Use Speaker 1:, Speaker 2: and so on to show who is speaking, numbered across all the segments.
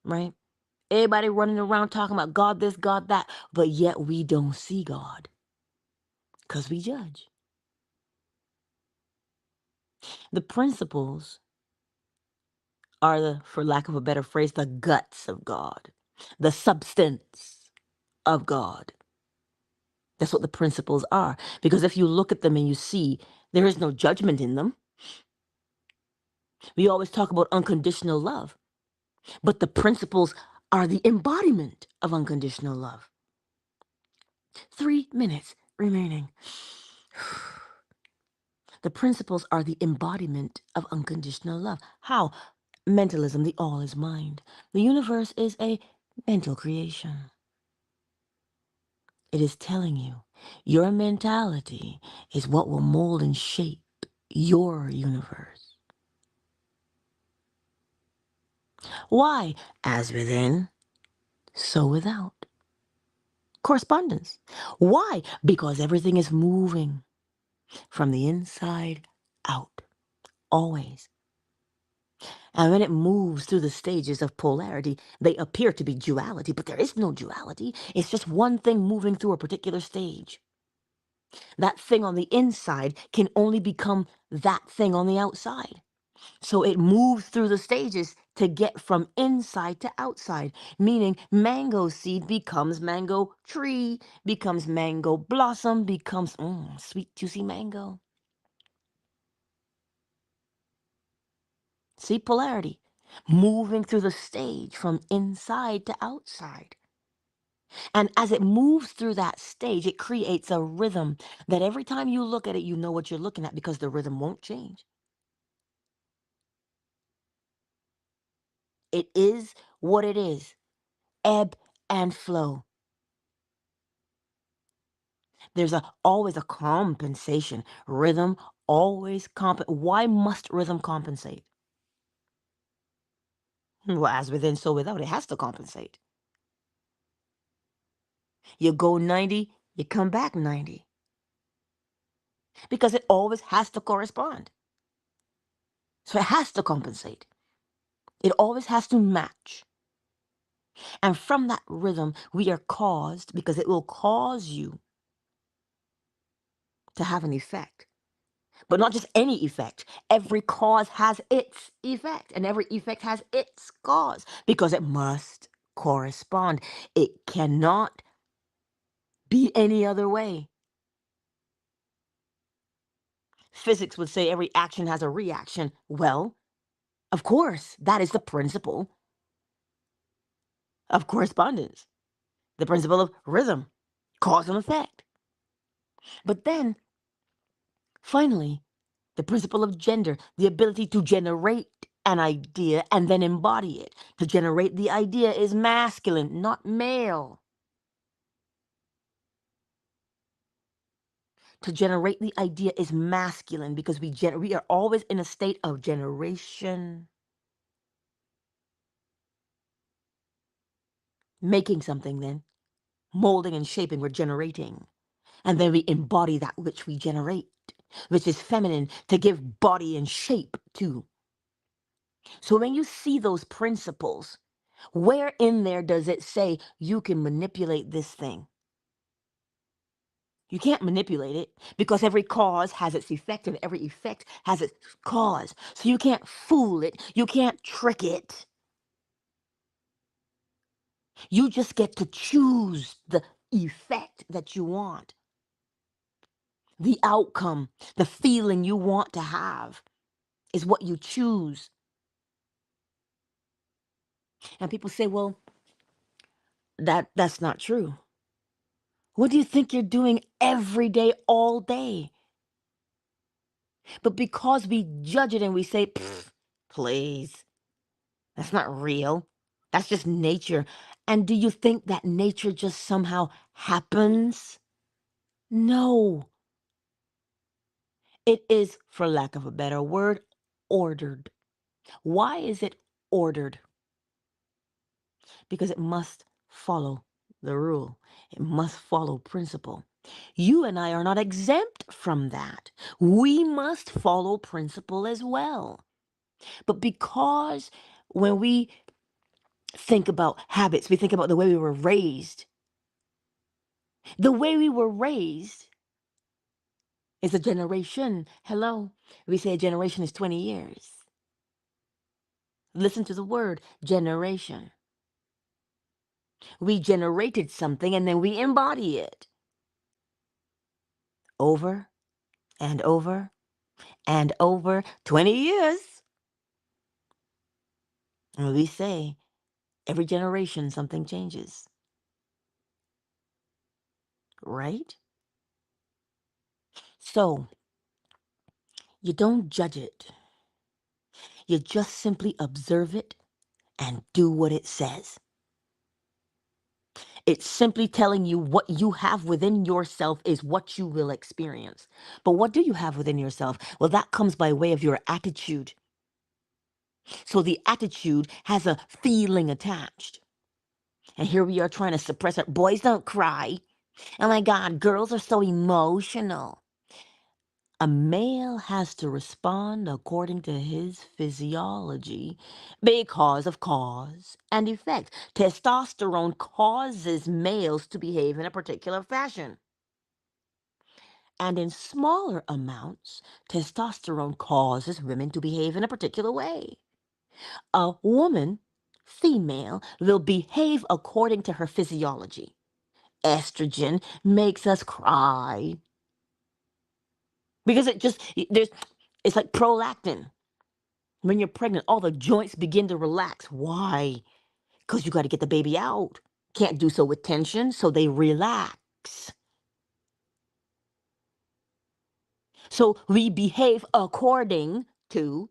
Speaker 1: right? Everybody running around talking about God this, God that, but yet we don't see God because we judge. The principles are for lack of a better phrase, the guts of God, the substance of God. That's what the principles are. Because if you look at them and you see there is no judgment in them, we always talk about unconditional love, but the principles are the embodiment of unconditional love. 3 minutes remaining. The principles are the embodiment of unconditional love. How? Mentalism, the all is mind. The universe is a mental creation. It is telling you your mentality is what will mold and shape your universe. Why? As within, so without. Correspondence. Why? Because everything is moving from the inside out, always. And when it moves through the stages of polarity, they appear to be duality, but there is no duality. It's just one thing moving through a particular stage. That thing on the inside can only become that thing on the outside. So it moves through the stages to get from inside to outside, meaning mango seed becomes mango tree, becomes mango blossom, becomes sweet, juicy mango. See polarity, moving through the stage from inside to outside. And as it moves through that stage, it creates a rhythm that every time you look at it, you know what you're looking at because the rhythm won't change. It is what it is, ebb and flow. There's always a compensation. Rhythm always Why must rhythm compensate? Well, as within, so without. It has to compensate. You go 90, you come back 90. Because it always has to correspond. So it has to compensate. It always has to match. And from that rhythm, we are caused, because it will cause you to have an effect. But not just any effect. Every cause has its effect, and every effect has its cause because it must correspond. It cannot be any other way. Physics would say every action has a reaction. Well, of course, that is the principle of correspondence, the principle of rhythm, cause and effect. But then, finally, the principle of gender, the ability to generate an idea and then embody it. To generate the idea is masculine, not male. To generate the idea is masculine because we are always in a state of generation. Making something then, molding and shaping, we're generating. And then we embody that which we generate, which is feminine, to give body and shape to. So when you see those principles, where in there does it say you can manipulate this thing? You can't manipulate it because every cause has its effect and every effect has its cause. So you can't fool it. You can't trick it. You just get to choose the effect that you want, the outcome, the feeling you want to have is what you choose. And people say, well, that's not true. What do you think you're doing every day, all day? But because we judge it and we say, please, that's not real. That's just nature. And do you think that nature just somehow happens? No. It is, for lack of a better word, ordered. Why is it ordered? Because it must follow the rule. It must follow principle. You and I are not exempt from that. We must follow principle as well. But because when we think about habits. We think about the way we were raised. The way we were raised is a generation. Hello. We say a generation is 20 years. Listen to the word generation. We generated something and then we embody it over and over and over 20 years. And we say every generation something changes, right? So you don't judge it. You just simply observe it and do what it says. It's simply telling you what you have within yourself is what you will experience. But what do you have within yourself? Well, that comes by way of your attitude. So the attitude has a feeling attached. And here we are trying to suppress it. Boys don't cry. Oh my God, girls are so emotional. A male has to respond according to his physiology because of cause and effect. Testosterone causes males to behave in a particular fashion. And in smaller amounts, testosterone causes women to behave in a particular way. A woman, female, will behave according to her physiology. Estrogen makes us cry because it's like prolactin. When you're pregnant, all the joints begin to relax. Why? Because you got to get the baby out. Can't do so with tension, so they relax. So we behave according to,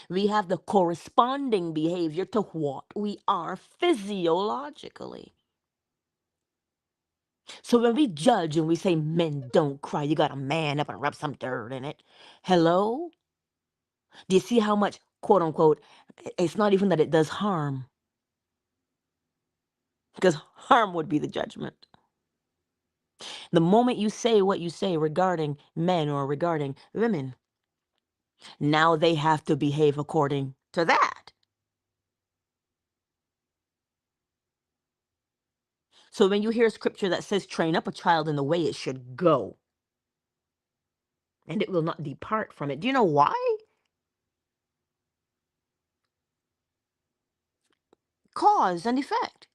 Speaker 1: we have the corresponding behavior to what we are physiologically. So when we judge and we say men don't cry, you got to man up and rub some dirt in it. Hello? Do you see how much, quote unquote, it's not even that it does harm? Because harm would be the judgment. The moment you say what you say regarding men or regarding women, now they have to behave according to that. So when you hear a scripture that says, train up a child in the way it should go, and it will not depart from it, do you know why? Cause and effect.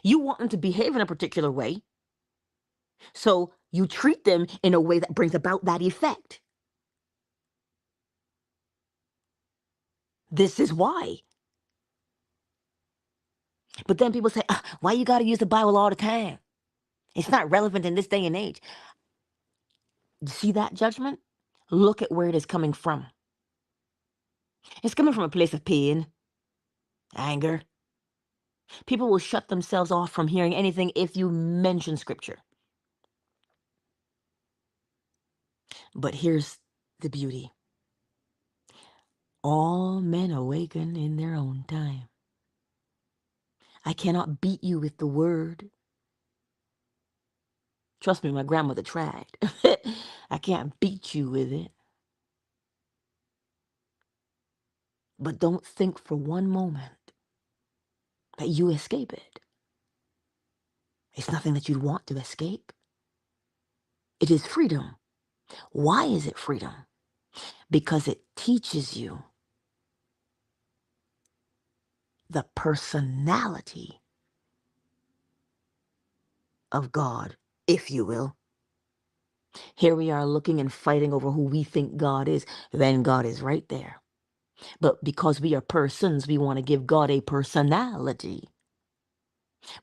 Speaker 1: You want them to behave in a particular way, so you treat them in a way that brings about that effect. This is why. But then people say, why you got to use the Bible all the time? It's not relevant in this day and age. See that judgment? Look at where it is coming from. It's coming from a place of pain, anger. People will shut themselves off from hearing anything if you mention scripture. But here's the beauty. All men awaken in their own time. I cannot beat you with the word. Trust me, my grandmother tried. I can't beat you with it. But don't think for one moment that you escape it. It's nothing that you'd want to escape. It is freedom. Why is it freedom? Because it teaches you the personality of God, if you will. Here we are looking and fighting over who we think God is, when God is right there. But because we are persons, we want to give God a personality.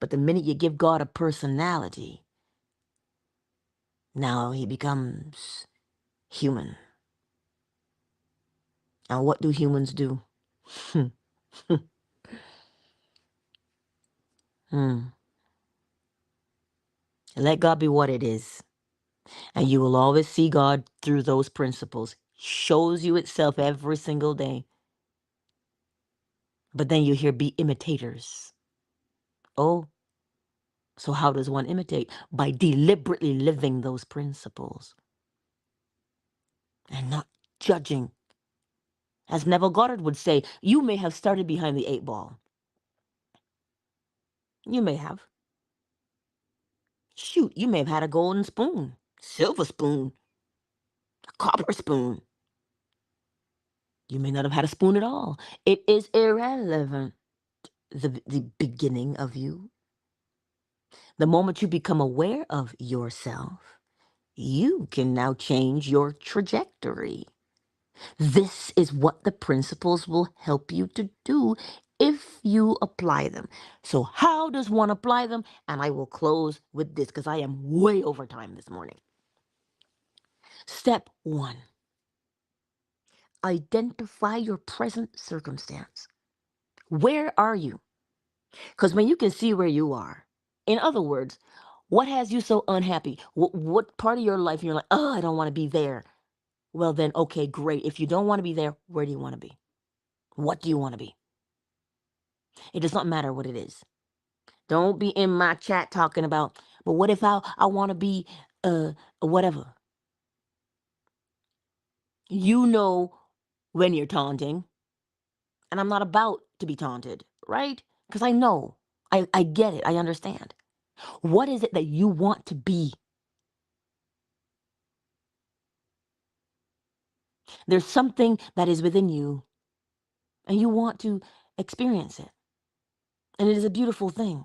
Speaker 1: But the minute you give God a personality, now he becomes human. Now, what do humans do? Let God be what it is. And you will always see God through those principles. Shows you itself every single day. But then you hear, be imitators. Oh, so how does one imitate? By deliberately living those principles and not judging As Neville Goddard would say, you may have started behind the 8 ball. You may have. Shoot, you may have had a golden spoon, silver spoon, a copper spoon. You may not have had a spoon at all. It is irrelevant. The beginning of you. The moment you become aware of yourself, you can now change your trajectory. This is what the principles will help you to do if you apply them. So how does one apply them? And I will close with this because I am way over time this morning. Step 1. Identify your present circumstance. Where are you? Because when you can see where you are, in other words, what has you so unhappy? What part of your life you're like, oh, I don't want to be there? Well, then, okay, great. If you don't want to be there, where do you want to be? What do you want to be? It does not matter what it is. Don't be in my chat talking about, but what if I want to be whatever? You know when you're taunting, and I'm not about to be taunted, right? Because I know, I get it, I understand. What is it that you want to be? There's something that is within you, and you want to experience it. And it is a beautiful thing.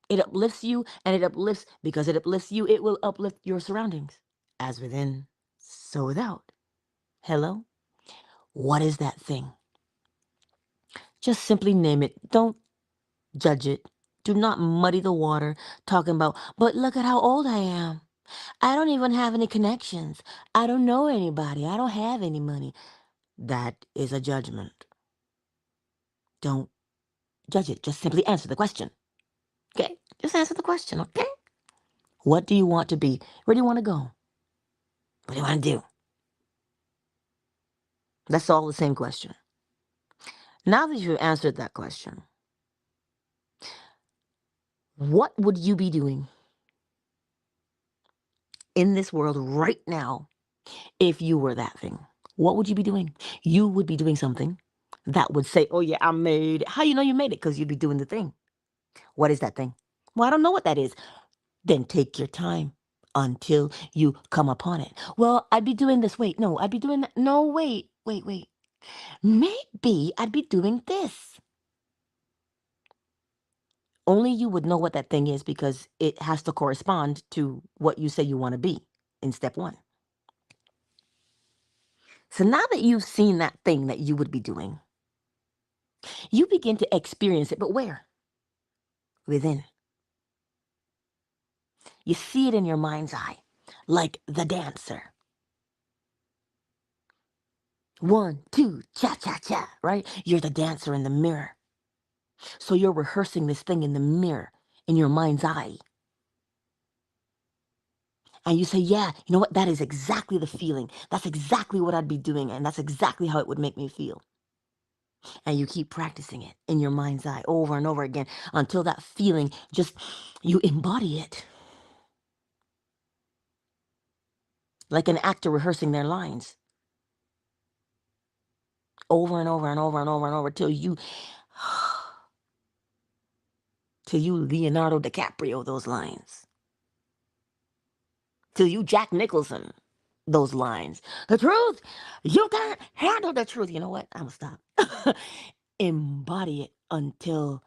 Speaker 1: It uplifts you, and it uplifts, because it uplifts you, it will uplift your surroundings. As within, so without. Hello? What is that thing? Just simply name it. Don't judge it. Do not muddy the water talking about, but look at how old I am. I don't even have any connections. I don't know anybody. I don't have any money. That is a judgment. Don't judge it. Just simply answer the question. Okay? Just answer the question, okay? What do you want to be? Where do you want to go? What do you want to do? That's all the same question. Now that you've answered that question, what would you be doing in this world right now if you were that thing? What would you be doing? You would be doing something that would say, oh, yeah, I made it. How you know you made it? Because you'd be doing the thing. What is that thing? Well, I don't know what that is. Then take your time until you come upon it. Well, I'd be doing this. Wait, no, I'd be doing that. No, wait. Maybe I'd be doing this. Only you would know what that thing is because it has to correspond to what you say you want to be in step 1. So now that you've seen that thing that you would be doing, you begin to experience it. But where? Within. You see it in your mind's eye, like the dancer. 1, 2, cha, cha, cha, right? You're the dancer in the mirror. So you're rehearsing this thing in the mirror, in your mind's eye. And you say, yeah, you know what? That is exactly the feeling. That's exactly what I'd be doing. And that's exactly how it would make me feel. And you keep practicing it in your mind's eye over and over again until that feeling just, you embody it. Like an actor rehearsing their lines. Over and over and over and over and over till you Leonardo DiCaprio those lines. Till you Jack Nicholson those lines. The truth, you can't handle the truth. You know what? I'm gonna stop. Embody it until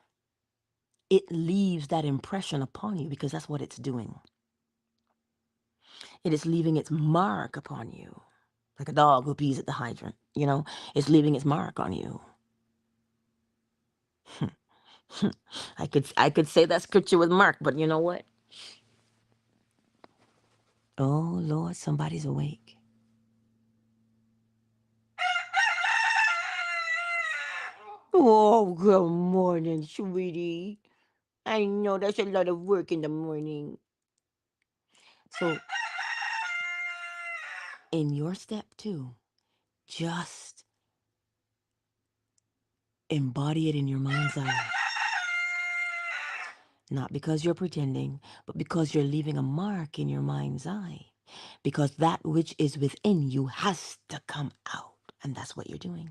Speaker 1: it leaves that impression upon you, because that's what it's doing. It is leaving its mark upon you. Like a dog who pees at the hydrant, it's leaving its mark on you. I could say that scripture with Mark, but you know what? Oh Lord, somebody's awake. Oh, good morning, sweetie. I know that's a lot of work in the morning. So, in your step 2, just embody it in your mind's eye. Not because you're pretending, but because you're leaving a mark in your mind's eye. Because that which is within you has to come out. And that's what you're doing.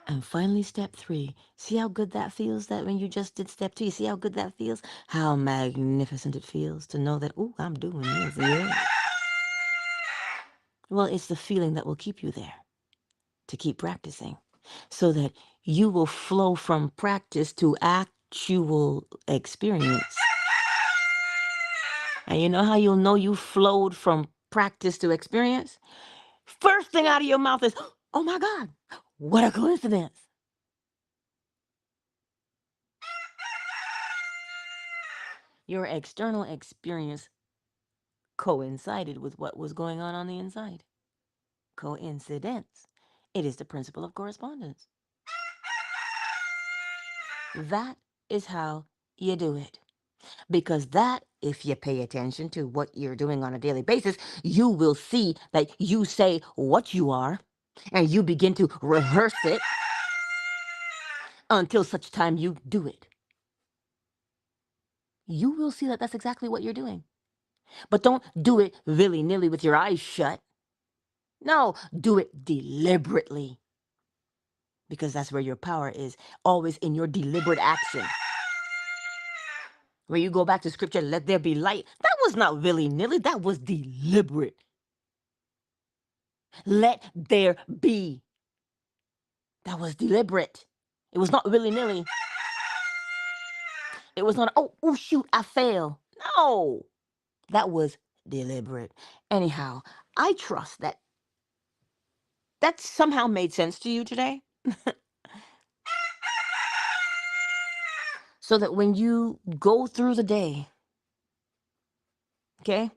Speaker 1: And finally, step 3. See how good that feels, that when you just did step 2, you see how good that feels? How magnificent it feels to know that, oh, I'm doing this. Yeah. Well, it's the feeling that will keep you there, to keep practicing, so that you will flow from practice to actual experience. And you know how you'll know you flowed from practice to experience? First thing out of your mouth is, oh my God, what a coincidence. Your external experience coincided with what was going on the inside. Coincidence. It is the principle of correspondence. That is how you do it. Because that, if you pay attention to what you're doing on a daily basis, you will see that you say what you are and you begin to rehearse it until such time you do it. You will see that that's exactly what you're doing. But don't do it willy-nilly with your eyes shut. No, do it deliberately. Because that's where your power is, always in your deliberate action. When you go back to scripture, let there be light. That was not willy-nilly, that was deliberate. Let there be. That was deliberate. It was not willy-nilly. It was not, oh, shoot, I fail. No, that was deliberate. Anyhow, I trust that that somehow made sense to you today. So that when you go through the day, okay,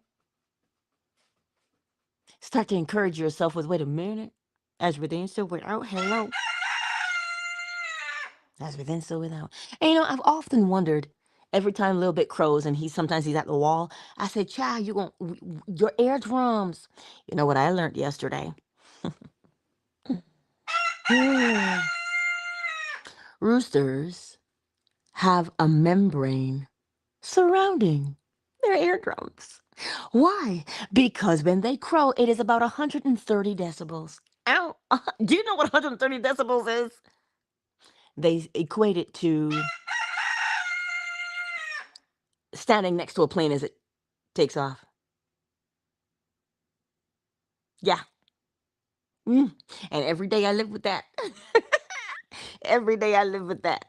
Speaker 1: start to encourage yourself with, wait a minute, as within, so without, hello. As within, so without. And you know, I've often wondered, every time Little Bit crows and sometimes he's at the wall, I say, child, your eardrums. You know what I learned yesterday? Roosters have a membrane surrounding their eardrums. Why? Because when they crow, it is about 130 decibels. Ow! Do you know what 130 decibels is? They equate it to standing next to a plane as it takes off. Yeah. And every day I live with that. Every day I live with that.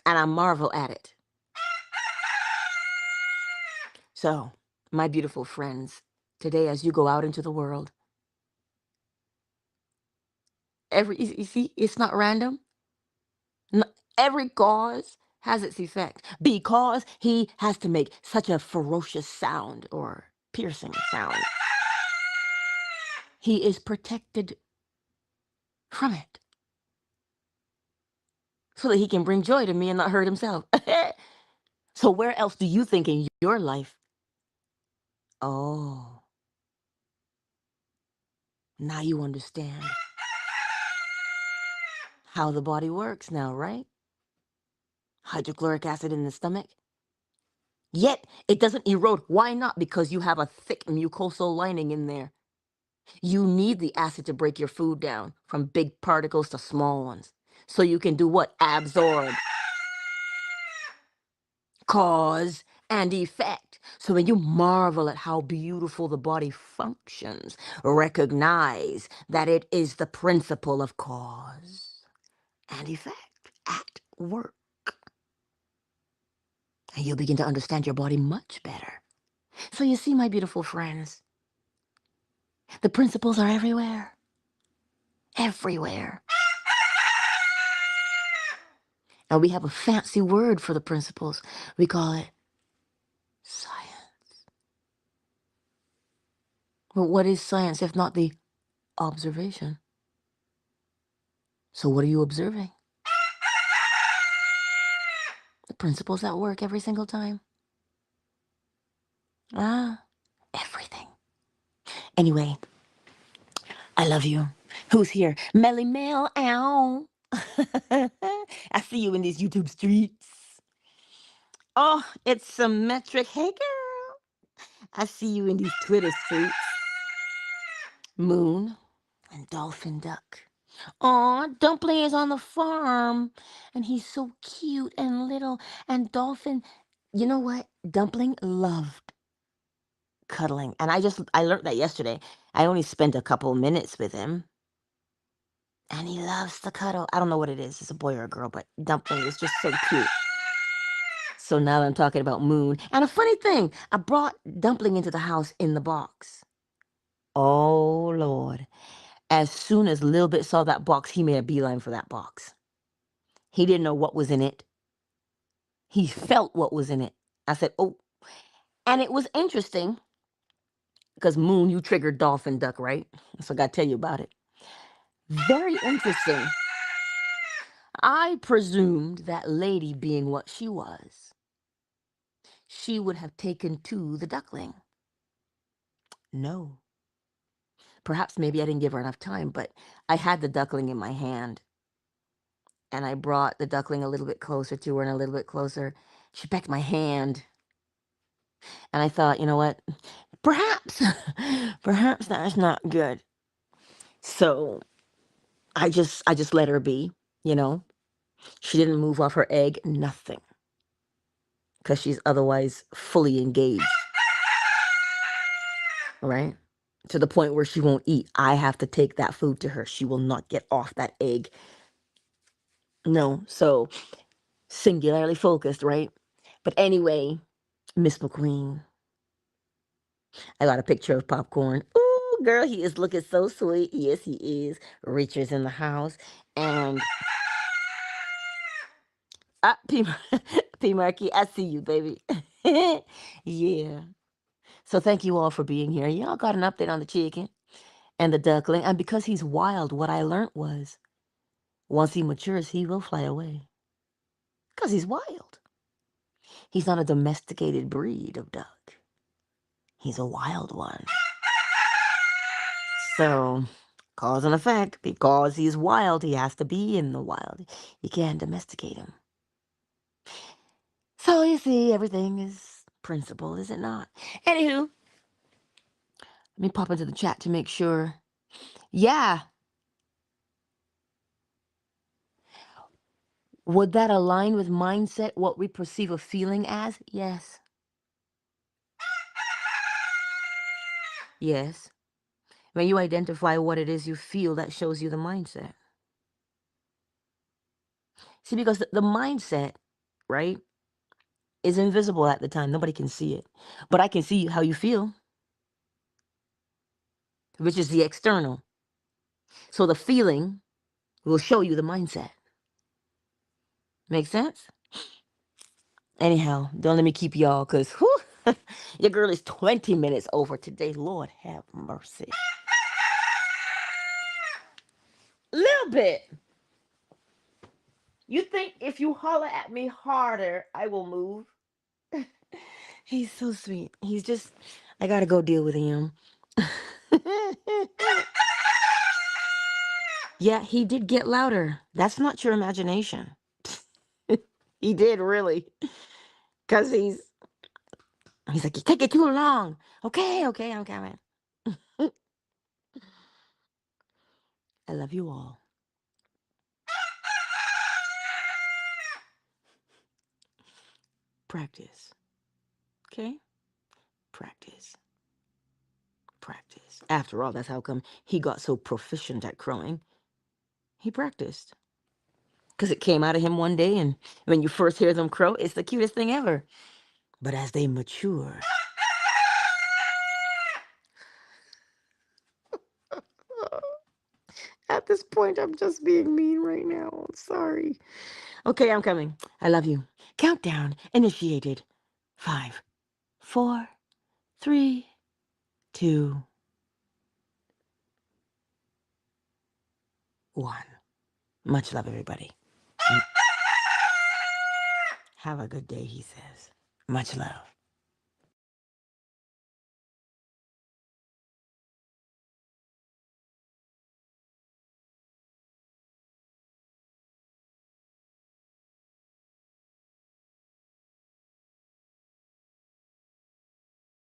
Speaker 1: And I marvel at it. So, my beautiful friends, today as you go out into the world, you see, it's not random. Every cause has its effect because he has to make such a ferocious sound or piercing sound. He is protected from it so that he can bring joy to me and not hurt himself. So where else do you think in your life? Oh, now you understand how the body works now, right? Hydrochloric acid in the stomach. Yet it doesn't erode. Why not? Because you have a thick mucosal lining in there. You need the acid to break your food down from big particles to small ones. So you can do what? Absorb. Cause and effect. So when you marvel at how beautiful the body functions, recognize that it is the principle of cause and effect at work. And you'll begin to understand your body much better. So you see, my beautiful friends, the principles are everywhere. Everywhere. And we have a fancy word for the principles. We call it science. But what is science if not the observation? So what are you observing? The principles at work every single time. Everything. Anyway, I love you. Who's here? Melly Mel, ow. I see you in these YouTube streets. Oh, it's symmetric. Hey, girl. I see you in these Twitter streets. Moon and Dolphin Duck. Aw, Dumpling is on the farm, and he's so cute and little. And Dolphin, you know what? Dumpling loved cuddling, and I learned that yesterday. I only spent a couple minutes with him, and he loves to cuddle. I don't know what it is. It's a boy or a girl, but Dumpling is just so cute. So now that I'm talking about Moon, and a funny thing, I brought Dumpling into the house in the box. Oh Lord. As soon as Lil Bit saw that box, he made a beeline for that box. He didn't know what was in it. He felt what was in it. I said, oh. And it was interesting because Moon, you triggered Dolphin Duck, right? So I got to tell you about it. Very interesting. I presumed that lady being what she was, she would have taken to the duckling. No. Perhaps maybe I didn't give her enough time, but I had the duckling in my hand. And I brought the duckling a little bit closer to her and a little bit closer. She pecked my hand. And I thought, you know what? Perhaps, perhaps that's not good. So I just let her be, you know. She didn't move off her egg, nothing. Because she's otherwise fully engaged. Right? To the point where she won't eat. I have to take that food to her. She will not get off that egg. No. So singularly focused, right? But anyway, Miss McQueen. I got a picture of Popcorn. Ooh, girl, he is looking so sweet. Yes, he is. Richard's in the house. And P, P Marky, I see you, baby. Yeah. So thank you all for being here. Y'all got an update on the chicken and the duckling. And because he's wild, what I learned was once he matures, he will fly away. Because he's wild. He's not a domesticated breed of duck. He's a wild one. So, cause and effect. Because he's wild, he has to be in the wild. You can't domesticate him. So you see, everything is principle, is it not? Anywho, let me pop into the chat to make sure. Yeah. Would that align with mindset, what we perceive a feeling as? Yes. Yes. When you identify what it is you feel, that shows you the mindset. See, because the mindset, right, is invisible at the time. Nobody can see it. But I can see how you feel, which is the external. So the feeling will show you the mindset. Make sense? Anyhow, don't let me keep y'all, because your girl is 20 minutes over today. Lord have mercy. Little bit. You think if you holler at me harder, I will move? He's so sweet. He's just, I gotta go deal with him. Yeah, he did get louder. That's not your imagination. He did, really. Because he's like, you take it too long. Okay, I'm coming. I love you all. Practice. Okay? Practice. Practice. After all, that's how come he got so proficient at crowing. He practiced. Because it came out of him one day, and when you first hear them crow, it's the cutest thing ever. But as they mature... At this point, I'm just being mean right now. I'm sorry. Okay, I'm coming. I love you. Countdown initiated. 5, 4, 3, 2, 1. Much love, everybody. Have a good day, he says. Much love.